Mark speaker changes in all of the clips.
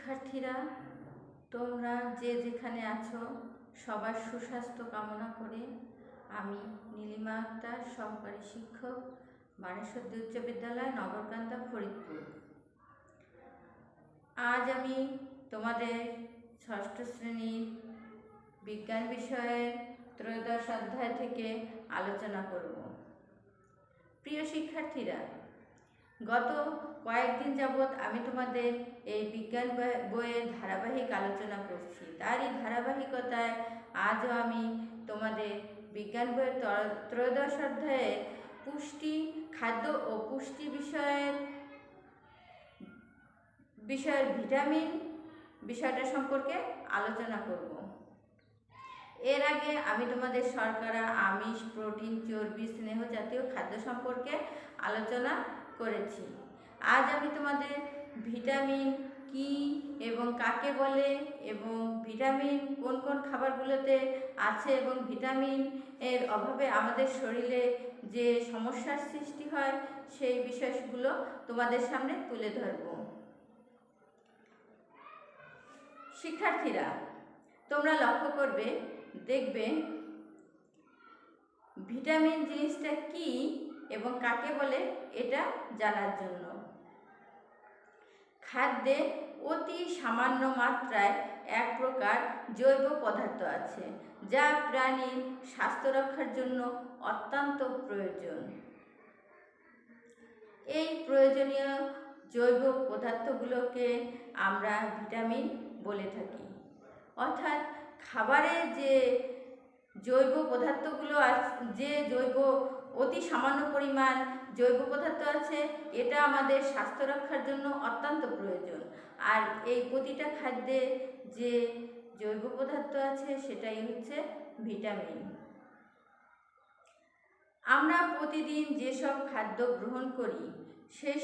Speaker 1: শিক্ষার্থীরা, তোমরা যে যেখানে আছো সবার সুস্বাস্থ্য কামনা করে আমি নীলিমা আক্তার, সহকারী শিক্ষক, বানেশ্বরী উচ্চ বিদ্যালয়, নগরকান্দা, ফরিদপুর। আজ আমি তোমাদের ষষ্ঠ শ্রেণীর বিজ্ঞান বিষয়ের ত্রয়োদশ অধ্যায় থেকে আলোচনা করব। প্রিয় শিক্ষার্থীরা, গত কয়েকদিন যাবৎ আমি তোমাদের এই বিজ্ঞান বইয়ের ধারাবাহিক আলোচনা করছি। তারই ধারাবাহিকতায় আজও আমি তোমাদের বিজ্ঞান বইয়ের ত্রয়োদশ অধ্যায়ের পুষ্টি, খাদ্য ও পুষ্টি বিষয়ের ভিটামিন বিষয়টা সম্পর্কে আলোচনা করব। এর আগে আমি তোমাদের শর্করা, আমিষ, প্রোটিন, চর্বি, স্নেহ জাতীয় খাদ্য সম্পর্কে আলোচনা করেছি। আজ আমি তোমাদের ভিটামিন কি এবং কাকে বলে এবং ভিটামিন কোন কোন খাবারগুলোতে আছে এবং ভিটামিন এর অভাবে আমাদের শরীরে যে সমস্যার সৃষ্টি হয় সেই বিষয়গুলো তোমাদের সামনে তুলে ধরব। শিক্ষার্থীরা, তোমরা লক্ষ্য করবে, দেখবে ভিটামিন জিনিসটা কি এবং কাকে বলে এটা জানার জন্য খাদ্যে অতি সামান্য মাত্রায় এক প্রকার জৈব পদার্থ আছে যা প্রাণীর স্বাস্থ্য রক্ষার জন্য অত্যন্ত প্রয়োজন। এই প্রয়োজনীয় জৈব পদার্থগুলোকে আমরা ভিটামিন বলে থাকি। অর্থাৎ খাবারে যে জৈব পদার্থগুলো আছে, যে অতি সামান্য পরিমাণ জৈব পদার্থ আছে, এটা আমাদের স্বাস্থ্য রক্ষার জন্য অত্যন্ত প্রয়োজন। আর এই প্রতিটা খাদ্যে যে জৈব পদার্থ আছে সেটাই হচ্ছে ভিটামিন। আমরা প্রতিদিন যেসব খাদ্য গ্রহণ করি সেই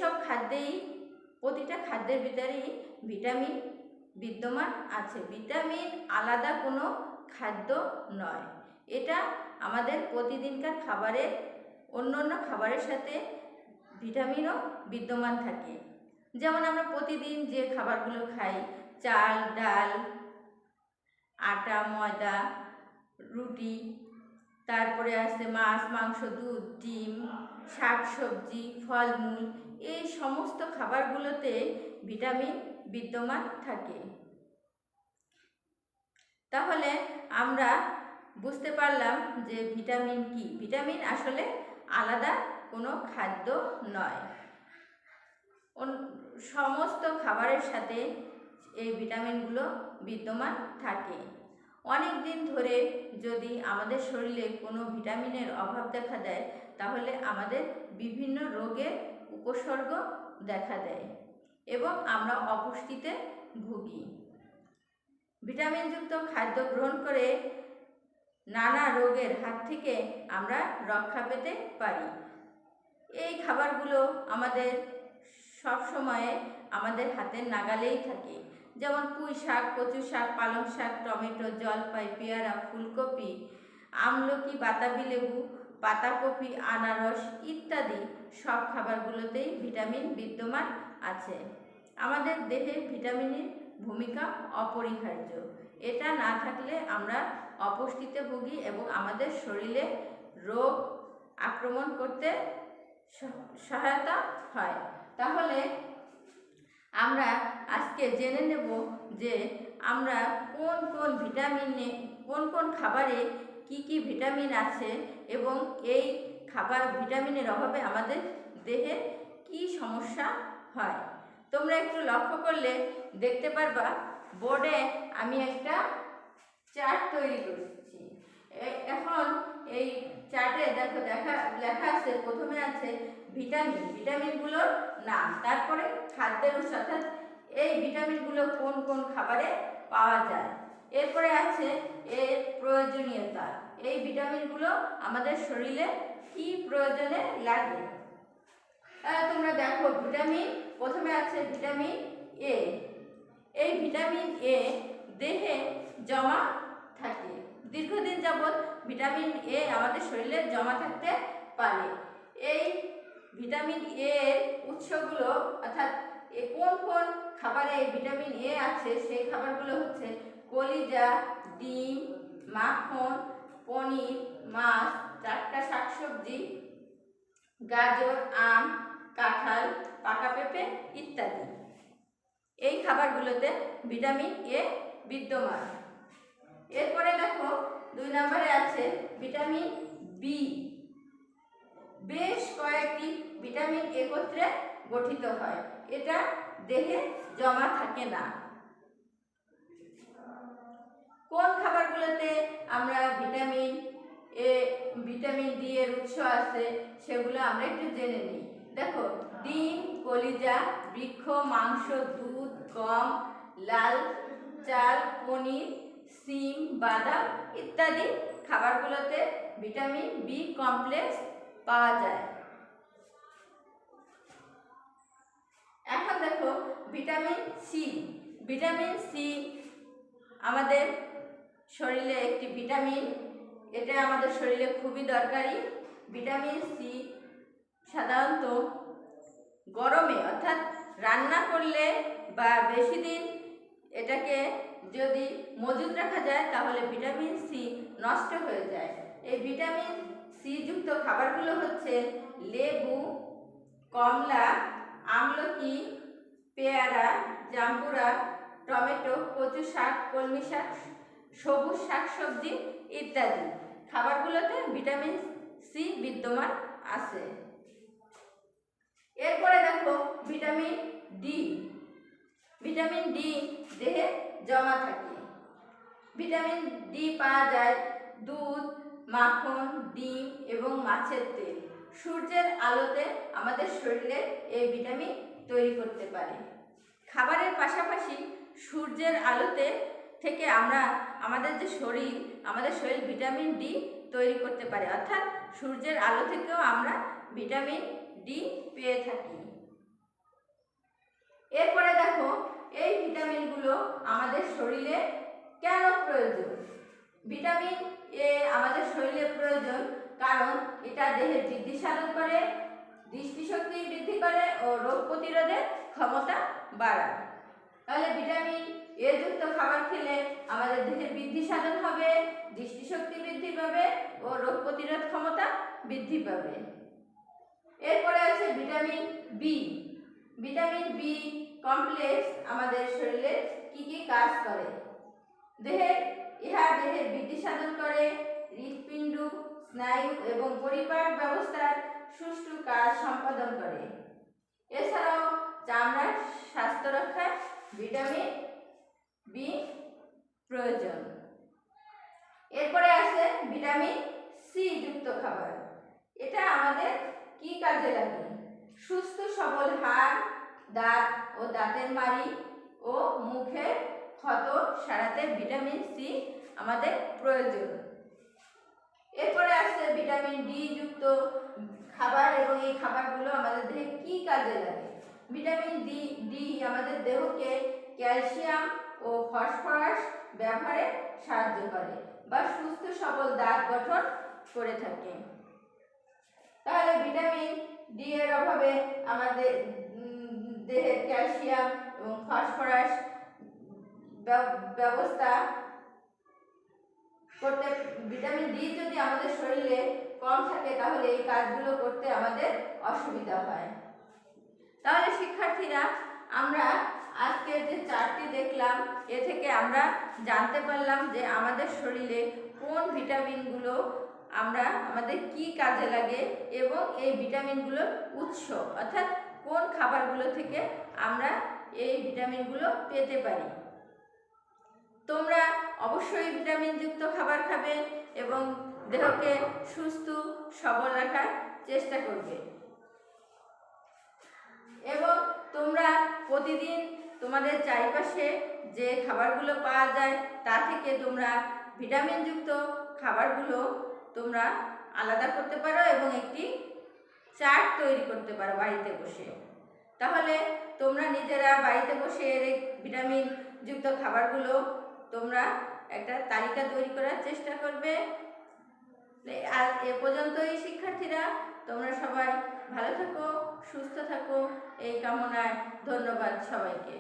Speaker 1: সব খাদ্যেই প্রতিটা খাদ্যের ভিতরেই ভিটামিন বিদ্যমান আছে। ভিটামিন আলাদা কোনো খাদ্য নয়, এটা আমাদের প্রতিদিনকার খাবারে অন্য খাবারের সাথে ভিটামিনও বিদ্যমান থাকে। যেমন আমরা প্রতিদিন যে খাবারগুলো খাই, চাল, ডাল, আটা, ময়দা, রুটি, তারপরে আছে মাছ, মাংস, দুধ, ডিম, শাক সবজি, ফলমূল, এই সমস্ত খাবারগুলোতে ভিটামিন বিদ্যমান থাকে। তাহলে আমরা বুঝতে পারলাম যে ভিটামিন কি। ভিটামিন আসলে আলাদা কোনো খাদ্য নয়, সমস্ত খাবারের সাথে এই ভিটামিনগুলো বিদ্যমান থাকে। অনেক দিন ধরে যদি আমাদের শরীরে কোনো ভিটামিনের অভাব দেখা দেয় তাহলে আমাদের বিভিন্ন রোগের উপসর্গ দেখা দেয় এবং আমরা অপুষ্টিতে ভুগি। ভিটামিনযুক্ত খাদ্য গ্রহণ করে নানা রোগের হাত থেকে আমরা রক্ষা পেতে পারি। এই খাবারগুলো আমাদের সব সময়ে আমাদের হাতের নাগালেই থাকে। যেমন পুঁই শাক, কচু শাক, পালং শাক, টমেটো, জলপাই, পেয়ারা, ফুলকপি, আমলকি, বাতাবি লেবু, পাতাকপি, আনারস ইত্যাদি সব খাবারগুলোতেই ভিটামিন বিদ্যমান আছে। আমাদের দেহে ভিটামিনের ভূমিকা অপরিহার্য। এটা না থাকলে আমরা অপুষ্টিতে ভুগি এবং আমাদের শরীরে রোগ আক্রমণ করতে সহায়তা হয়। তাহলে আমরা আজকে জেনে নেব যে আমরা কোন কোন খাবারে কি কি ভিটামিন আছে এবং এই ভিটামিনের অভাবে আমাদের দেহে কি সমস্যা হয়। তোমরা একটু লক্ষ্য করলে দেখতে পারবা, বোর্ডে আমি একটা চার্ট তৈরি করেছি। এখন এই চার্টে লেখা আছে, প্রথমে আছে ভিটামিনগুলোর নাম, তারপরে খাদ্যের উৎস, অর্থাৎ এই ভিটামিনগুলো কোন কোন খাবারে পাওয়া যায়, এরপরে আছে এর প্রয়োজনীয়তা, এই ভিটামিনগুলো আমাদের শরীরে কি প্রয়োজনে লাগে। তোমরা দেখো, প্রথমে আছে ভিটামিন এ। এই ভিটামিন এ দেহে জমা থাকে। দীর্ঘদিন যাবৎ ভিটামিন এ আমাদের শরীরে জমা থাকতে পারে। এই ভিটামিন এ এর উৎসগুলো অর্থাৎ কোন কোন খাবারে ভিটামিন এ আছে সেই খাবারগুলো হচ্ছে কলিজা, ডিম, মাখন, পনির, মাছ, টাটকা শাকসবজি, গাজর, আম, কাঁঠাল, পাকা পেঁপে ইত্যাদি। এই খাবারগুলোতে ভিটামিন এ বিদ্যমান। এরপরে দেখো 2 নম্বরে আছে ভিটামিন বি। বেশ কয়েকটি ভিটামিন একত্রে গঠিত হয়, এটা দেহে জমা থাকে না। কোন খাবারগুলোতে আমরা ভিটামিন ডি এর উৎস আছে সেগুলো আমরা একটু জেনে নিই। দেখো, ডিম, কলিজা, বৃক্ষ, মাংস, দুধ, গম, লাল চাল, পনির, শিম, বাদাম ইত্যাদি খাবারগুলোতে ভিটামিন বি কমপ্লেক্স পাওয়া যায়। এখন দেখো ভিটামিন সি। ভিটামিন সি আমাদের শরীরে একটি ভিটামিন, এটা আমাদের শরীরে খুবই দরকারি। ভিটামিন সি সাধারণত গরমে অর্থাৎ রান্না করলে বা বেশি দিন এটাকে যদি মজুত রাখা যায় তাহলে ভিটামিন সি নষ্ট হয়ে যায়। এই ভিটামিন সি যুক্ত খাবারগুলো হচ্ছে লেবু, কমলা, আমলকি, পেয়ারা, জাম্বুরা, টমেটো, কচু শাক, কলমি শাক, সবুজ শাকসবজি ইত্যাদি খাবারগুলোতে ভিটামিন সি বিদ্যমান আছে। এরপরে দেখো ভিটামিন ডি। ভিটামিন ডি দেহে জমা থাকে। ভিটামিন ডি পাওয়া যায় দুধ, মাখন, ডিম এবং মাছের তেল। সূর্যের আলোতে আমাদের শরীরে এই ভিটামিন তৈরি করতে পারে। খাবারের পাশাপাশি সূর্যের আলোতে থেকে আমাদের শরীর ভিটামিন ডি তৈরি করতে পারে, অর্থাৎ সূর্যের আলো থেকেও আমরা ভিটামিন ডি পেয়ে থাকি। এরপরে দেখো এই ভিটামিনগুলো আমাদের শরীরে কেন প্রয়োজন। ভিটামিন এ আমাদের শরীরে প্রয়োজন কারণ এটা দেহের বৃদ্ধি সাধন করে, দৃষ্টিশক্তি বৃদ্ধি করে ও রোগ প্রতিরোধের ক্ষমতা বাড়ায়। তাহলে ভিটামিন এ যুক্ত খাবার খেলে আমাদের দেহের বৃদ্ধি সাধন হবে, দৃষ্টিশক্তি বৃদ্ধি পাবে ও রোগ প্রতিরোধ ক্ষমতা বৃদ্ধি পাবে। এরপরে আছে vitamin B. Vitamin B complex আমাদের শরীরে কি কি কাজ করে। ইহা দেহের বৃদ্ধি সাধন করে, হৃৎপিণ্ড, স্নায়ু এবং পরিপাক ব্যবস্থার সুষ্ঠু কাজ সম্পাদন করে। এছাড়াও চামড়ার স্বাস্থ্য রক্ষায় ভিটামিন বি প্রয়োজন। এরপরে আছে ভিটামিন সি যুক্ত খাবার। এটা আমাদের কি কাজে লাগে। সুস্থ সবল হাড়, দাঁত ও দাঁতের মাড়ি ও মুখের ক্ষত সারাতে ভিটামিন সি আমাদের প্রয়োজন। এরপরে আছে ভিটামিন ডি যুক্ত খাবার এবং এই খাবারগুলো আমাদের দেহে কি কাজে লাগে। ভিটামিন ডি আমাদের দেহকে ক্যালসিয়াম ও ফসফরাস ব্যবহারে সাহায্য করে বা সুস্থ সবল দাঁত গঠন করে থাকে। তাহলে ভিটামিন ডি এর অভাবে আমাদের দেহের ক্যালসিয়াম এবং ফসফরাস ব্যবস্থা করতে, ভিটামিন ডি যদি আমাদের শরীরে কম থাকে তাহলে এই কাজগুলো করতে আমাদের অসুবিধা হয়। তাহলে শিক্ষার্থীরা, আমরা আজকে যে চার্টটি দেখলাম এ থেকে আমরা জানতে পারলাম যে আমাদের শরীরে কোন ভিটামিনগুলো আমাদের কি কাজে লাগে এবং এই ভিটামিনগুলোর উৎস অর্থাৎ কোন খাবারগুলো থেকে আমরা এই ভিটামিনগুলো পেতে পারি। তোমরা অবশ্যই ভিটামিনযুক্ত খাবার খাবে এবং দেহকে সুস্থ সবল রাখার চেষ্টা করবে এবং তোমরা প্রতিদিন তোমাদের চারিপাশে যে খাবারগুলো পাওয়া যায় তা থেকে তোমরা ভিটামিনযুক্ত খাবারগুলো তোমরা আলাদা করতে পারো এবং একটি চার্ট তৈরি করতে পারো বাড়িতে বসে। তাহলে তোমরা নিজেরা বাড়িতে বসে এই ভিটামিনযুক্ত খাবারগুলো তোমরা একটা তালিকা তৈরি করার চেষ্টা করবে। আর এ পর্যন্তই শিক্ষার্থীরা, তোমরা সবাই ভালো থেকো, ধন্যবাদ সবাইকে।